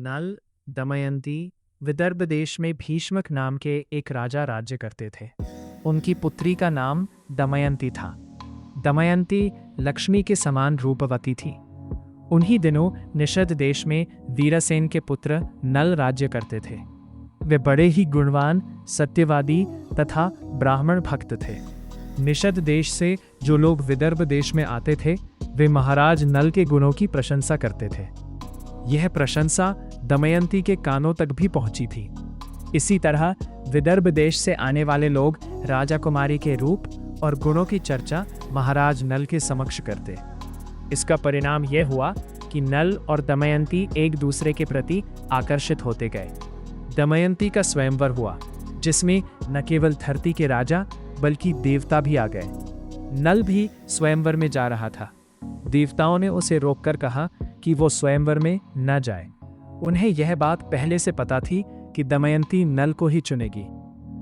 नल, दमयंती विदर्भ देश में भीष्मक नाम के एक राजा राज्य करते थे। उनकी पुत्री का नाम दमयंती था। दमयंती लक्ष्मी के समान रूपवती थी। उन्हीं दिनों निषद देश में वीरसेन के पुत्र नल राज्य करते थे। वे बड़े ही गुणवान, सत्यवादी तथा ब्राह्मण भक्त थे। निषद देश से जो लोग विदर्भ देश में आते थे, वे महाराज नल के गुणों की प्रशंसा करते थे। यह प्रशंसा दमयंती के कानों तक भी पहुंची थी। इसी तरह विदर्भ देश से आने वाले लोग राजा कुमारी के रूप और गुणों की चर्चा महाराज नल के समक्ष करते। इसका परिणाम यह हुआ कि नल और दमयंती एक दूसरे के प्रति आकर्षित होते गए। दमयंती का स्वयंवर हुआ, जिसमें न केवल धरती के राजा बल्कि देवता भी आ गए। नल भी स्वयंवर में जा रहा था। देवताओं ने उसे रोककर कहा कि वो स्वयंवर में न जाए। उन्हें यह बात पहले से पता थी कि दमयंती नल को ही चुनेगी।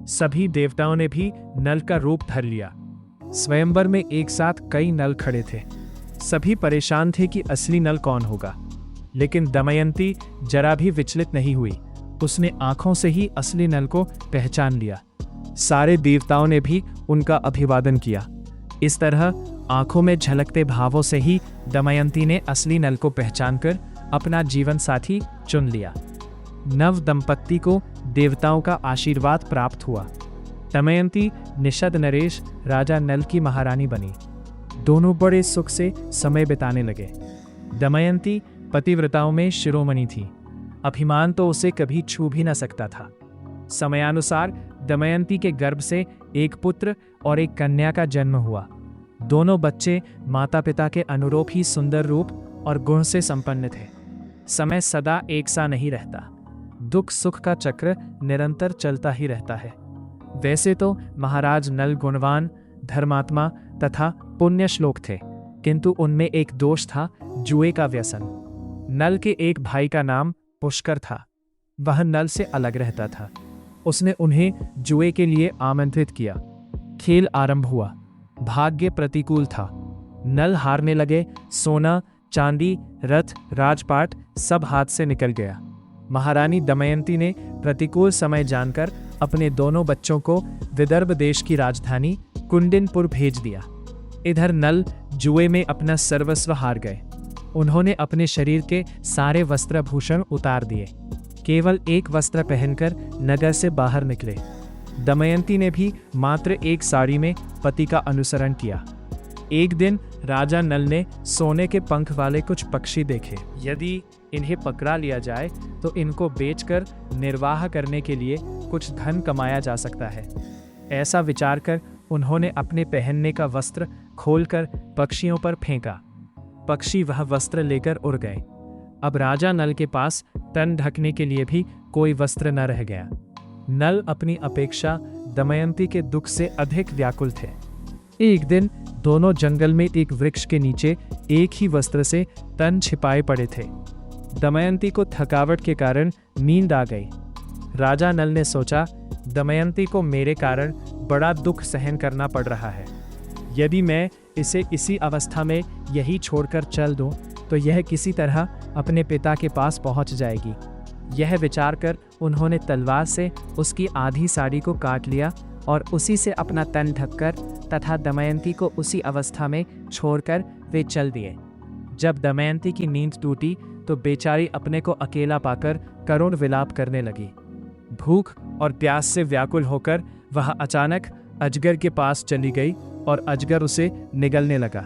सभी देवताओं ने भी नल का रूप धर लिया। स्वयंवर में एक साथ कई नल खड़े थे। सभी परेशान थे कि असली नल कौन होगा, लेकिन दमयंती जरा भी विचलित नहीं हुई। उसने आंखों से ही असली नल को पहचान लिया। सारे देवताओं ने भी उनका अभिवादन किया। इस तरह आंखों में झलकते भावों से ही दमयंती ने असली नल को पहचानकर अपना जीवन साथी चुन लिया। नव दंपत्ति को देवताओं का आशीर्वाद प्राप्त हुआ। दमयंती निषद नरेश राजा नल की महारानी बनी। दोनों बड़े सुख से समय बिताने लगे। दमयंती पतिव्रताओं में शिरोमणि थी। अभिमान तो उसे कभी छू भी न सकता था। समयानुसार दमयंती के गर्भ से एक पुत्र और एक कन्या का जन्म हुआ। दोनों बच्चे माता पिता के अनुरूप ही सुंदर रूप और गुण से संपन्न थे। समय सदा एक सा नहीं रहता। दुख सुख का चक्र निरंतर चलता ही रहता है। वैसे तो महाराज नल गुणवान, धर्मात्मा तथा पुण्य श्लोक थे, किंतु उनमें एक दोष था, जुए का व्यसन। नल के एक भाई का नाम पुष्कर था। वह नल से अलग रहता था। उसने उन्हें जुए के लिए आमंत्रित किया। खेल आरंभ हुआ। भाग्य प्रतिकूल था। नल हारने लगे। सोना, चांदी, रथ, राजपाट सब हाथ से निकल गया। महारानी दमयंती ने प्रतिकूल समय जानकर अपने दोनों बच्चों को विदर्भ देश की राजधानी कुंडिनपुर भेज दिया। इधर नल जुए में अपना सर्वस्व हार गए। उन्होंने अपने शरीर के सारे वस्त्रभूषण उतार दिए। केवल एक वस्त्र पहनकर नगर से बाहर निकले। दमयंती ने भी मात्र एक साड़ी में पति का अनुसरण किया। एक दिन राजा नल ने सोने के पंख वाले कुछ पक्षी देखे। यदि इन्हें पकड़ा लिया जाए तो इनको बेचकर निर्वाह करने के लिए कुछ धन कमाया जा सकता है। ऐसा विचार कर उन्होंने अपने पहनने का वस्त्र खोलकर पक्षियों पर फेंका। पक्षी वह वस्त्र लेकर उड़ गए। अब राजा नल के पास तन ढकने के लिए भी कोई वस्त्र न रह गया। नल अपनी अपेक्षा दमयंती के दुख से अधिक व्याकुल थे। एक दिन दोनों जंगल में एक वृक्ष के नीचे एक ही वस्त्र से तन छिपाए पड़े थे। दमयंती को थकावट के कारण नींद आ गई। राजा नल ने सोचा, दमयंती को मेरे कारण बड़ा दुख सहन करना पड़ रहा है। यदि मैं इसे इसी अवस्था में यही छोड़कर चल दूं, तो यह किसी तरह अपने पिता के पास पहुंच जाएगी। यह विचार कर उन्होंने तलवार से उसकी आधी साड़ी को काट लिया और उसी से अपना तन ढककर तथा दमयंती को उसी अवस्था में छोड़कर वे चल दिए। जब दमयंती की नींद टूटी तो बेचारी अपने को अकेला पाकर करुण विलाप करने लगी। भूख और प्यास से व्याकुल होकर वह अचानक अजगर के पास चली गई और अजगर उसे निगलने लगा।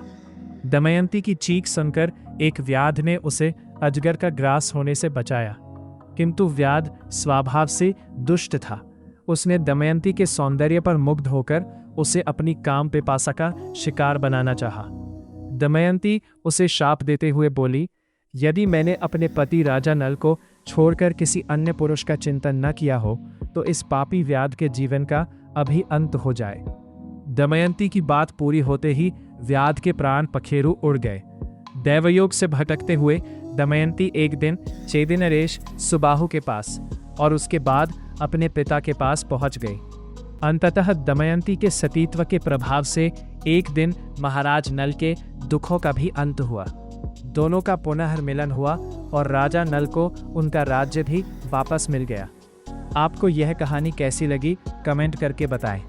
दमयंती की चीख सुनकर एक व्याध ने उसे अजगर का ग्रास होने से बचाया, किंतु व्याध स्वभाव से दुष्ट था। उसने दमयंती के सौंदर्य पर मुग्ध होकर उसे अपनी काम पिपासा का शिकार बनाना चाहा। दमयंती उसे शाप देते हुए बोली, यदि मैंने अपने पति राजा नल को छोड़कर किसी अन्य पुरुष का चिंतन न किया हो, तो इस पापी व्याध के जीवन का अभी अंत हो जाए। दमयंती की बात पूरी होते ही व्याध के प्राण पखेरु उड़ गए। दैवयोग से भटकते हुए दमयंती एक दिन चेदि नरेश सुबाहु के पास और उसके बाद अपने पिता के पास पहुंच गई। अंततः दमयंती के सतीत्व के प्रभाव से एक दिन महाराज नल के दुखों का भी अंत हुआ। दोनों का पुनः मिलन हुआ और राजा नल को उनका राज्य भी वापस मिल गया। आपको यह कहानी कैसी लगी, कमेंट करके बताएं।